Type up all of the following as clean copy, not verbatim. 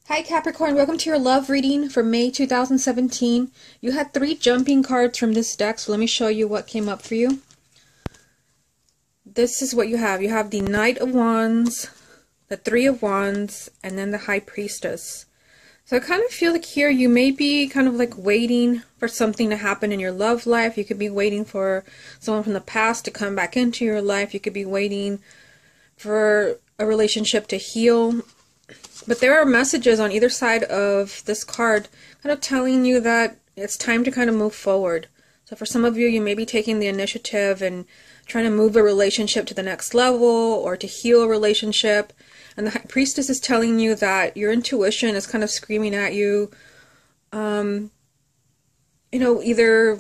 Hi Capricorn, welcome to your love reading for May 2017. You had 3 jumping cards from this deck, so let me show you what came up for you. This is what you have. You have the Knight of Wands, the Three of Wands, and then the High Priestess. So I kind of feel like here you may be kind of like waiting for something to happen in your love life. You could be waiting for someone from the past to come back into your life. You could be waiting for a relationship to heal. But there are messages on either side of this card kind of telling you that it's time to kind of move forward. So for some of you, you may be taking the initiative and trying to move a relationship to the next level or to heal a relationship. And the High Priestess is telling you that your intuition is kind of screaming at you, either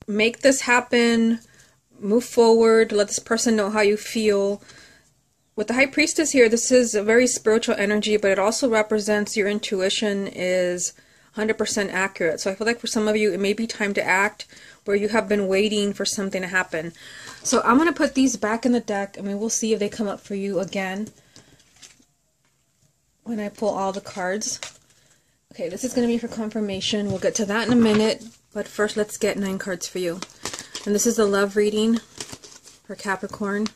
make this happen, move forward, let this person know how you feel. With the High Priestess here, this is a very spiritual energy, but it also represents your intuition is 100% accurate. So I feel like for some of you, it may be time to act where you have been waiting for something to happen. So I'm going to put these back in the deck. I mean, we'll see if they come up for you again when I pull all the cards. Okay, this is going to be for confirmation. We'll get to that in a minute, but first let's get 9 cards for you. And this is the love reading for Capricorn,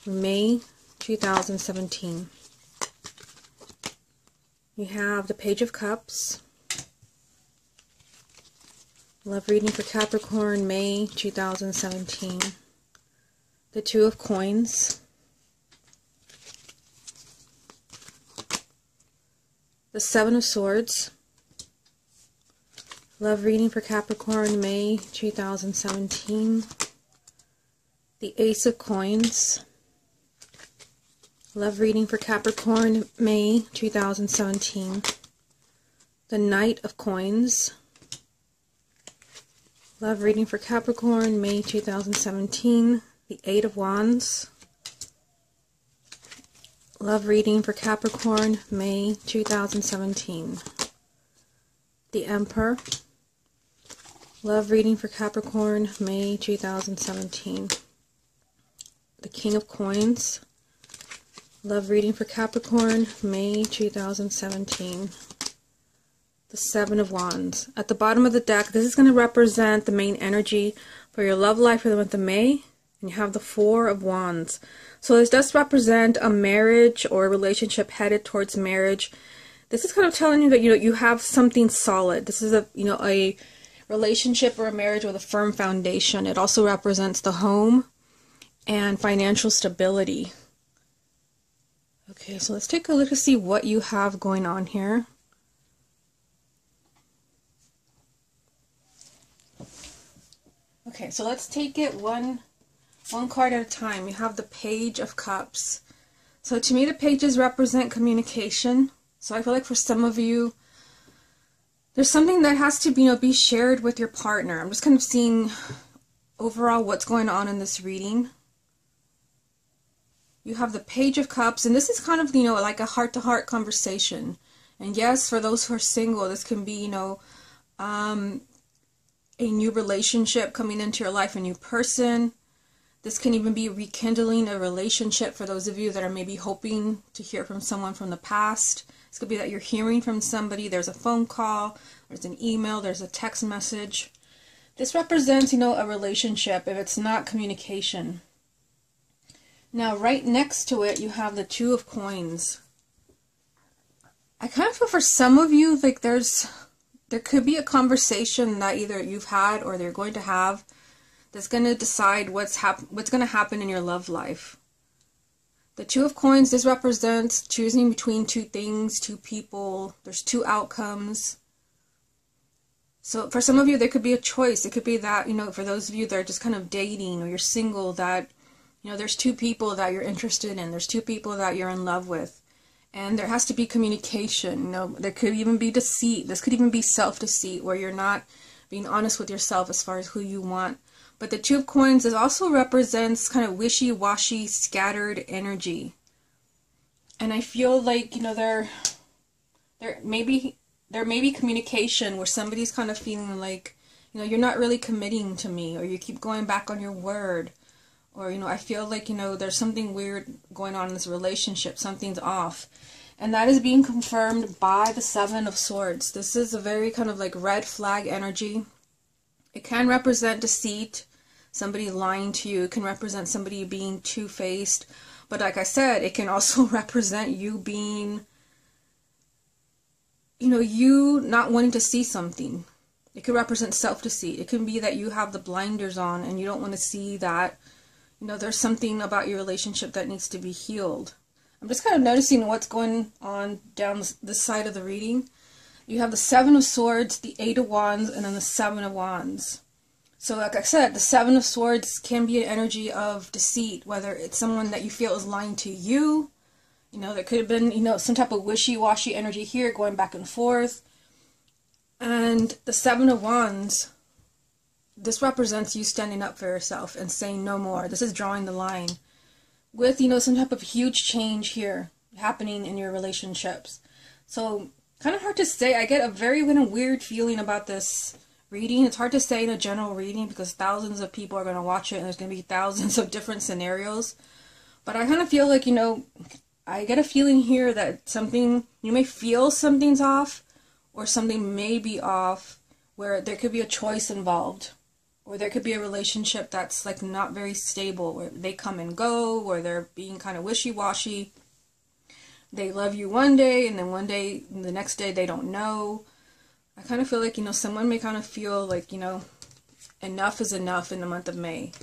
May 2017. You have the Page of Cups. Love reading for Capricorn, May 2017. The Two of Coins. The Seven of Swords. Love reading for Capricorn, May 2017. The Ace of Coins. Love reading for Capricorn, May 2017. The Knight of Coins. Love reading for Capricorn, May 2017. The Eight of Wands. Love reading for Capricorn, May 2017. The Emperor. Love reading for Capricorn, May 2017. The King of Coins. Love reading for Capricorn, May 2017. The Seven of Wands. At the bottom of the deck, this is going to represent the main energy for your love life for the month of May. And you have the Four of Wands. So this does represent a marriage or a relationship headed towards marriage. This is kind of telling you that you have something solid. This is a relationship or a marriage with a firm foundation. It also represents the home and financial stability. Okay, so let's take a look to see what you have going on here. Okay, so let's take it one card at a time. You have the Page of Cups. So to me, the pages represent communication. So I feel like for some of you, there's something that has to be shared with your partner. I'm just kind of seeing overall what's going on in this reading. You have the Page of Cups, and this is kind of, like a heart-to-heart conversation. And yes, for those who are single, this can be, a new relationship coming into your life, a new person. This can even be rekindling a relationship for those of you that are maybe hoping to hear from someone from the past. This could be that you're hearing from somebody. There's a phone call, there's an email, there's a text message. This represents, a relationship if it's not communication. Now, right next to it, you have the Two of Coins. I kind of feel for some of you, like there could be a conversation that either you've had or they're going to have that's going to decide what's going to happen in your love life. The Two of Coins, this represents choosing between two things, two people. There's 2 outcomes. So for some of you, there could be a choice. It could be that, for those of you that are just kind of dating or you're single, that there's 2 people that you're interested in. There's 2 people that you're in love with. And there has to be communication. There could even be deceit. This could even be self-deceit where you're not being honest with yourself as far as who you want. But the Two of Coins also represents kind of wishy-washy, scattered energy. And I feel like, there may be communication where somebody's kind of feeling like, you're not really committing to me, or you keep going back on your word. Or, I feel like, there's something weird going on in this relationship. Something's off. And that is being confirmed by the Seven of Swords. This is a very kind of like red flag energy. It can represent deceit, somebody lying to you. It can represent somebody being two-faced. But like I said, it can also represent you being, you not wanting to see something. It could represent self-deceit. It can be that you have the blinders on and you don't want to see that, there's something about your relationship that needs to be healed. I'm just kind of noticing what's going on down this side of the reading. You have the Seven of Swords, the Eight of Wands, and then the Seven of Wands. So like I said, the Seven of Swords can be an energy of deceit, whether it's someone that you feel is lying to you. There could have been, some type of wishy-washy energy here going back and forth. And the Seven of Wands, this represents you standing up for yourself and saying no more. This is drawing the line. With, some type of huge change here happening in your relationships. So, kind of hard to say. I get a very weird feeling about this reading. It's hard to say in a general reading because thousands of people are going to watch it and there's going to be thousands of different scenarios. But I kind of feel like, I get a feeling here that something, you may feel something's off or something may be off where there could be a choice involved. Or there could be a relationship that's like not very stable, where they come and go, where they're being kind of wishy-washy. They love you one day, and then one day, the next day, they don't know. I kind of feel like, someone may kind of feel like, enough is enough in the month of May.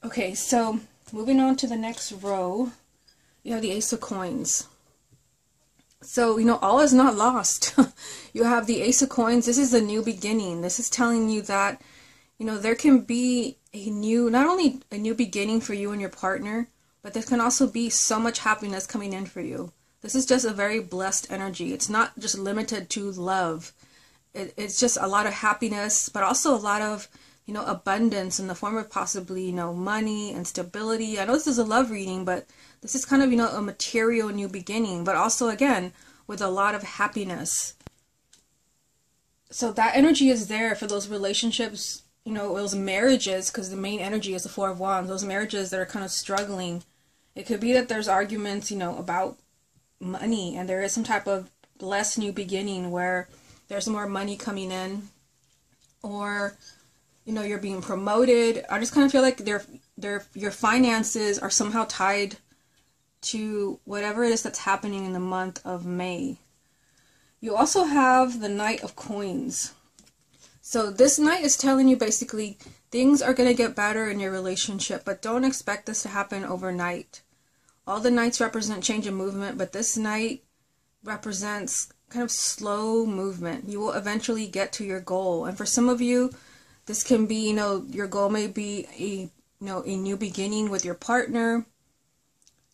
Okay, so moving on to the next row, you have the Ace of Coins. So, all is not lost. You have the Ace of Coins. This is a new beginning. This is telling you that, there can be not only a new beginning for you and your partner, but there can also be so much happiness coming in for you. This is just a very blessed energy. It's not just limited to love. It's just a lot of happiness, but also a lot of, abundance in the form of possibly, money and stability. I know this is a love reading, but this is kind of, a material new beginning, but also, again, with a lot of happiness. So that energy is there for those relationships, those marriages, because the main energy is the Four of Wands, those marriages that are kind of struggling. It could be that there's arguments, about money, and there is some type of blessed new beginning where there's more money coming in, or, you're being promoted. I just kind of feel like your finances are somehow tied to whatever it is that's happening in the month of May. You also have the Knight of Coins. So this Knight is telling you basically things are going to get better in your relationship, but don't expect this to happen overnight. All the Knights represent change and movement, but this Knight represents kind of slow movement. You will eventually get to your goal. And for some of you, this can be, your goal may be a new beginning with your partner.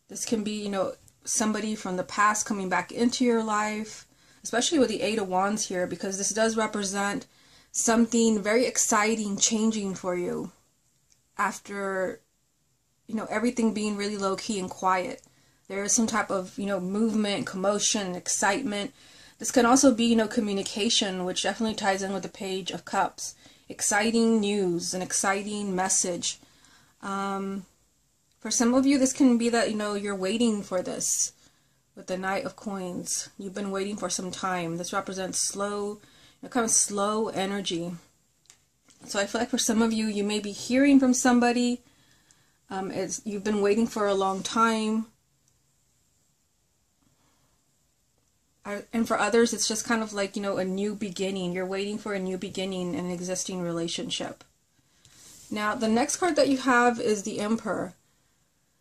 This can be, somebody from the past coming back into your life, especially with the Eight of Wands here, because this does represent something very exciting changing for you after, everything being really low-key and quiet. There is some type of, movement, commotion, excitement. This can also be, communication, which definitely ties in with the Page of Cups. Exciting news, an exciting message. For some of you, this can be that, you're waiting for this with the Knight of Coins. You've been waiting for some time. This represents slow, kind of slow energy. So I feel like for some of you, you may be hearing from somebody. You've been waiting for a long time. And for others, it's just kind of like, a new beginning. You're waiting for a new beginning in an existing relationship. Now, the next card that you have is the Emperor.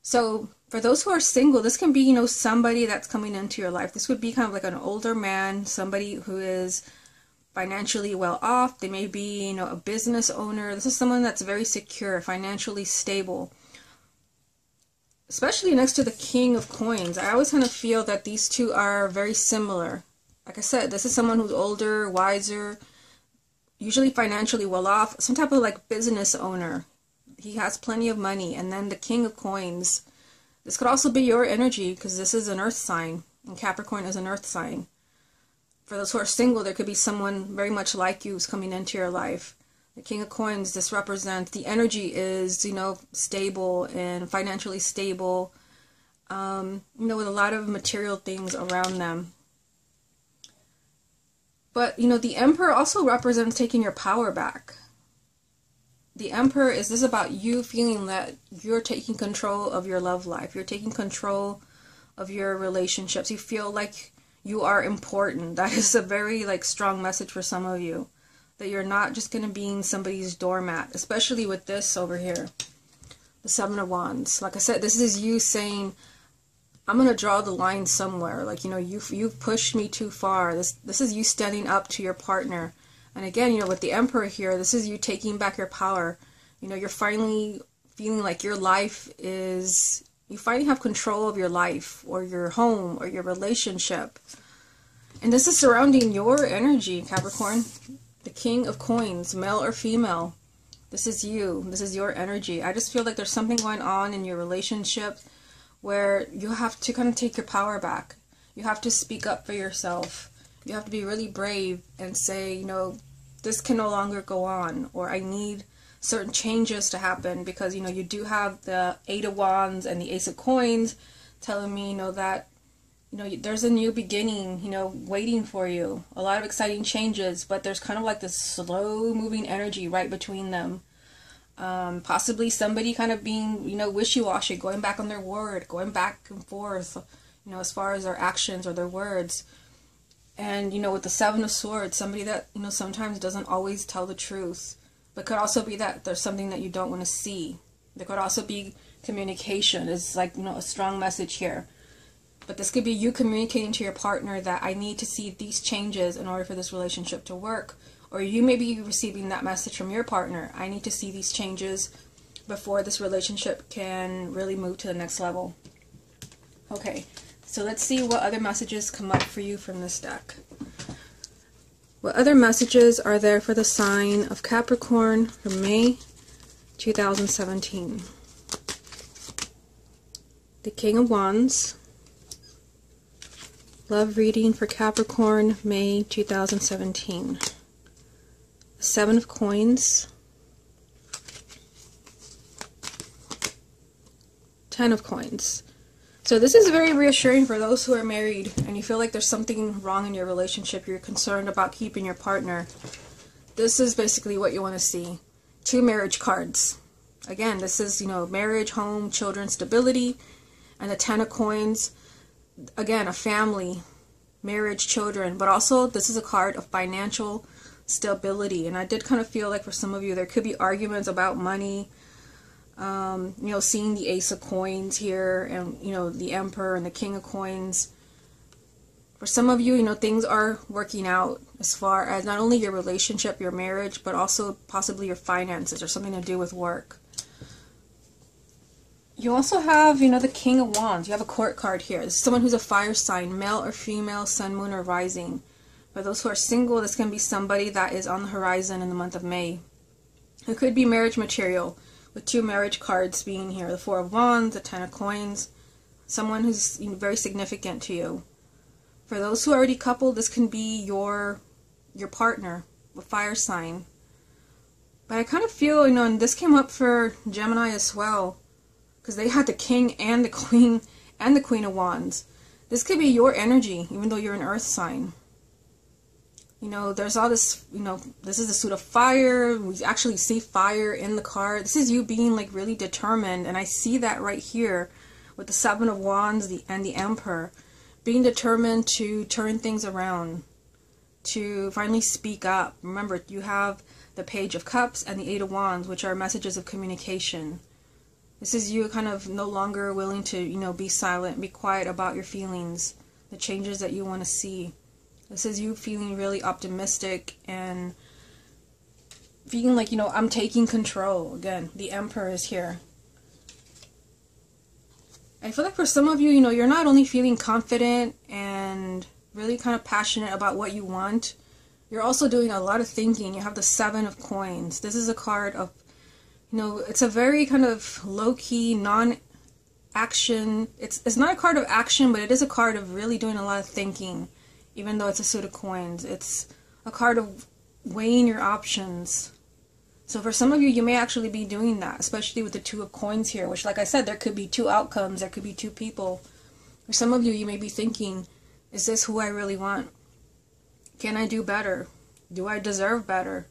So, for those who are single, this can be, somebody that's coming into your life. This would be kind of like an older man, somebody who is financially well off. They may be, a business owner. This is someone that's very secure, financially stable. Especially next to the King of Coins. I always kind of feel that these two are very similar. Like I said, this is someone who's older, wiser, usually financially well off, some type of like business owner. He has plenty of money. And then the King of Coins. This could also be your energy because this is an earth sign. And Capricorn is an earth sign. For those who are single, there could be someone very much like you who's coming into your life. The King of Coins, this represents the energy is, stable and financially stable. with a lot of material things around them. But, the Emperor also represents taking your power back. The Emperor is this about you feeling that you're taking control of your love life. You're taking control of your relationships. You feel like you are important. That is a very strong message for some of you. That you're not just going to be somebody's doormat. Especially with this over here. The Seven of Wands. Like I said, this is you saying, I'm going to draw the line somewhere. You've pushed me too far. This is you standing up to your partner. And again, with the Emperor here, this is you taking back your power. You're finally feeling like your life is, you finally have control of your life or your home or your relationship. And this is surrounding your energy, Capricorn. The King of Coins, male or female. This is you. This is your energy. I just feel like there's something going on in your relationship where you have to kind of take your power back. You have to speak up for yourself. You have to be really brave and say, this can no longer go on, or I need certain changes to happen, because, you do have the Eight of Wands and the Ace of Coins telling me, that, there's a new beginning, waiting for you. A lot of exciting changes, but there's kind of like this slow moving energy right between them. Possibly somebody kind of being, wishy-washy, going back on their word, going back and forth, as far as their actions or their words. And, with the Seven of Swords, somebody that, sometimes doesn't always tell the truth. But could also be that there's something that you don't want to see. There could also be communication. It's a strong message here. But this could be you communicating to your partner that I need to see these changes in order for this relationship to work. Or you may be receiving that message from your partner. I need to see these changes before this relationship can really move to the next level. Okay. So let's see what other messages come up for you from this deck. What other messages are there for the sign of Capricorn for May 2017? The King of Wands. Love reading for Capricorn, May 2017. The Seven of Coins. Ten of Coins. So this is very reassuring for those who are married and you feel like there's something wrong in your relationship. You're concerned about keeping your partner. This is basically what you want to see. Two marriage cards. Again, this is, marriage, home, children, stability. And the Ten of Coins. Again, a family, marriage, children. But also, this is a card of financial stability. And I did kind of feel like for some of you, there could be arguments about money. Seeing the Ace of Coins here and, the Emperor and the King of Coins. For some of you, things are working out as far as not only your relationship, your marriage, but also possibly your finances or something to do with work. You also have, the King of Wands. You have a court card here. This is someone who's a fire sign, male or female, sun, moon, or rising. For those who are single, this can be somebody that is on the horizon in the month of May. It could be marriage material, with two marriage cards being here. The Four of Wands, the Ten of Coins. Someone who's very significant to you. For those who are already coupled, this can be your partner, a fire sign. But I kind of feel, and this came up for Gemini as well, because they had the King and the Queen and the Queen of Wands. This could be your energy, even though you're an earth sign. There's all this, this is the suit of fire. We actually see fire in the card. This is you being really determined. And I see that right here with the Seven of Wands and the Emperor. Being determined to turn things around. To finally speak up. Remember, you have the Page of Cups and the Eight of Wands, which are messages of communication. This is you kind of no longer willing to, be silent, be quiet about your feelings. The changes that you want to see. This is you feeling really optimistic and feeling like, I'm taking control. Again, the Emperor is here. I feel like for some of you, you're not only feeling confident and really kind of passionate about what you want, you're also doing a lot of thinking. You have the Seven of Coins. This is a card of, it's a very kind of low-key, non-action. It's not a card of action, but it is a card of really doing a lot of thinking. Even though it's a suit of coins, it's a card of weighing your options. So for some of you, you may actually be doing that, especially with the Two of Coins here, which, like I said, there could be two outcomes, there could be two people. For some of you, you may be thinking, is this who I really want? Can I do better? Do I deserve better?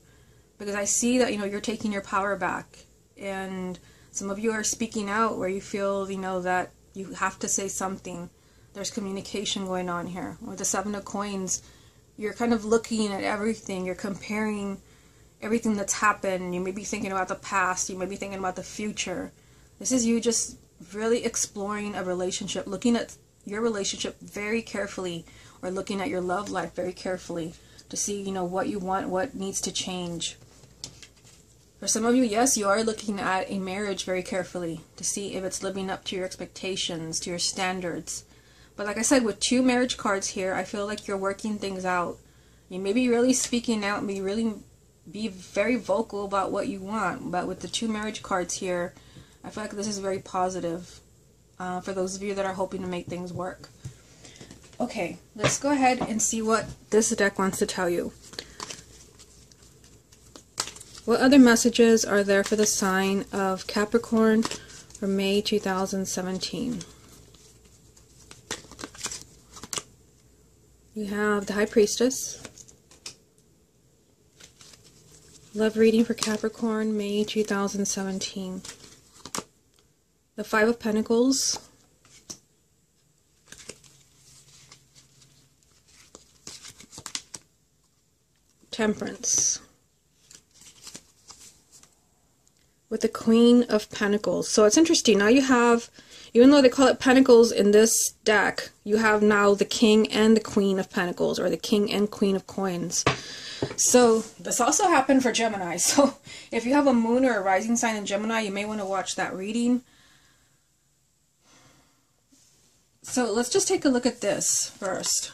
Because I see that, you're taking your power back. And some of you are speaking out where you feel, that you have to say something. There's communication going on here. With the Seven of Coins, you're kind of looking at everything. You're comparing everything that's happened. You may be thinking about the past. You may be thinking about the future. This is you just really exploring a relationship, looking at your relationship very carefully, or looking at your love life very carefully to see, what you want, what needs to change. For some of you, yes, you are looking at a marriage very carefully to see if it's living up to your expectations, to your standards. But like I said, with two marriage cards here, I feel like you're working things out. You may be really speaking out and be very vocal about what you want. But with the two marriage cards here, I feel like this is very positive for those of you that are hoping to make things work. Okay, let's go ahead and see what this deck wants to tell you. What other messages are there for the sign of Capricorn for May 2017? You have the High Priestess. Love reading for Capricorn, May 2017. The Five of Pentacles. Temperance. With the Queen of Pentacles. So it's interesting. Now you have, even though they call it Pentacles in this deck, you have now the King and the Queen of Pentacles, or the King and Queen of Coins. So this also happened for Gemini. So if you have a moon or a rising sign in Gemini, you may want to watch that reading. So let's just take a look at this first.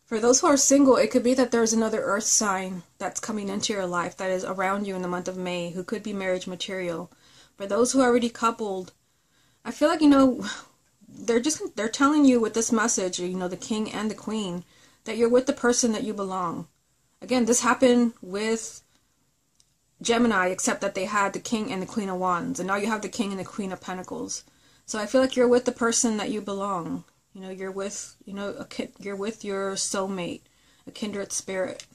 For those who are single, it could be that there's another earth sign that's coming into your life that is around you in the month of May, who could be marriage material. For those who are already coupled, I feel like, they're telling you with this message, the King and the Queen, that you're with the person that you belong. Again, this happened with Gemini, except that they had the King and the Queen of Wands, and now you have the King and the Queen of Pentacles. So I feel like you're with the person that you belong. You're with, you're with your soulmate, a kindred spirit.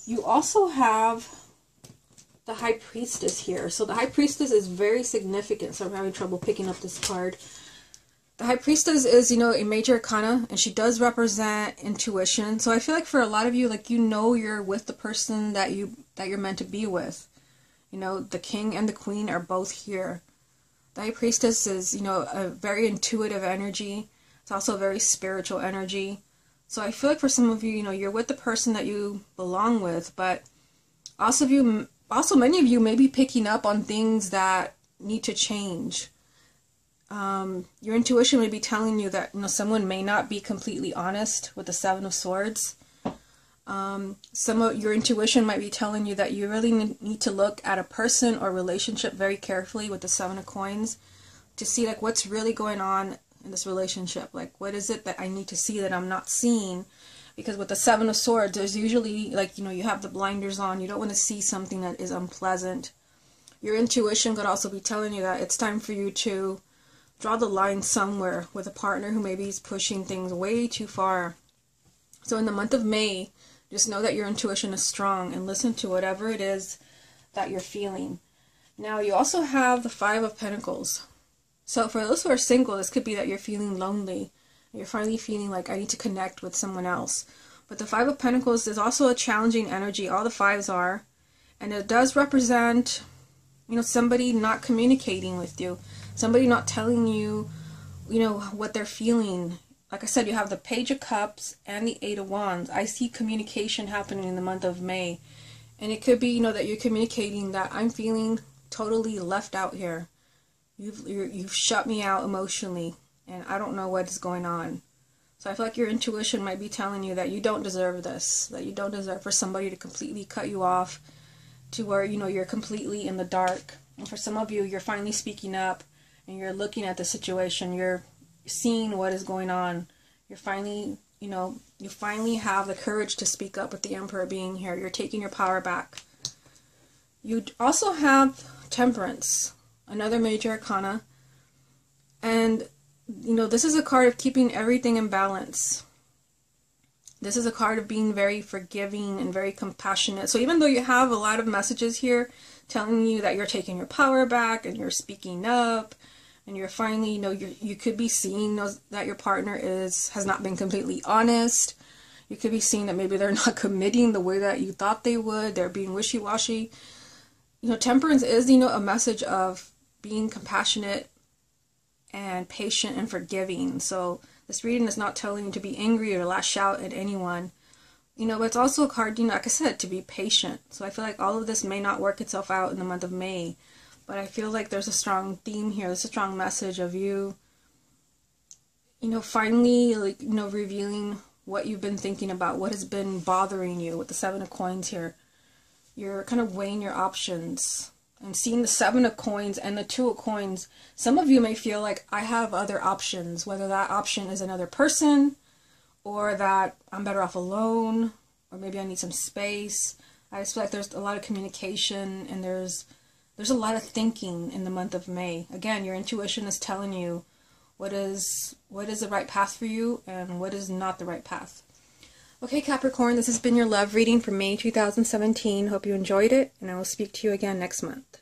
You also have the High Priestess here. So the High Priestess is very significant. So I'm having trouble picking up this card. The High Priestess is, a major arcana, and she does represent intuition. So I feel like for a lot of you, you're with the person that you're meant to be with. The King and the Queen are both here. The High Priestess is, a very intuitive energy. It's also a very spiritual energy. So I feel like for some of you, you're with the person that you belong with, but also many of you may be picking up on things that need to change. Your intuition may be telling you that, someone may not be completely honest with the Seven of Swords. Some of your intuition might be telling you that you really need to look at a person or relationship very carefully with the Seven of Coins to see what's really going on in this relationship. What is it that I need to see that I'm not seeing? Because with the Seven of Swords, there's usually you have the blinders on. You don't want to see something that is unpleasant. Your intuition could also be telling you that it's time for you to draw the line somewhere with a partner who maybe is pushing things way too far. So in the month of May, just know that your intuition is strong and listen to whatever it is that you're feeling. Now, you also have the Five of Pentacles. So for those who are single, this could be that you're feeling lonely. You're finally feeling like I need to connect with someone else. But the Five of Pentacles is also a challenging energy. All the fives are. And it does represent, somebody not communicating with you. Somebody not telling you, what they're feeling. Like I said, you have the Page of Cups and the Eight of Wands. I see communication happening in the month of May. And it could be, that you're communicating that I'm feeling totally left out here. You've shut me out emotionally, and I don't know what is going on. So I feel like your intuition might be telling you that you don't deserve this, that you don't deserve for somebody to completely cut you off to where, you're completely in the dark. And for some of you, you're finally speaking up, and you're looking at the situation. You're seeing what is going on. You're finally you finally have the courage to speak up with the Emperor being here. You're taking your power back. You also have Temperance, another major arcana. And, this is a card of keeping everything in balance. This is a card of being very forgiving and very compassionate. So even though you have a lot of messages here telling you that you're taking your power back and you're speaking up, and you're finally, you could be seeing that your partner has not been completely honest. You could be seeing that maybe they're not committing the way that you thought they would. They're being wishy-washy. Temperance is, a message of being compassionate and patient and forgiving. So this reading is not telling you to be angry or lash out at anyone. But it's also a card, like I said, to be patient. So I feel like all of this may not work itself out in the month of May. But I feel like there's a strong theme here. There's a strong message of you, finally, revealing what you've been thinking about, what has been bothering you with the Seven of Coins here. You're kind of weighing your options and seeing the Seven of Coins and the Two of Coins. Some of you may feel like I have other options, whether that option is another person or that I'm better off alone, or maybe I need some space. I just feel like there's a lot of communication and there's a lot of thinking in the month of May. Again, your intuition is telling you what is the right path for you and what is not the right path. Okay, Capricorn, this has been your love reading for May 2017. Hope you enjoyed it, and I will speak to you again next month.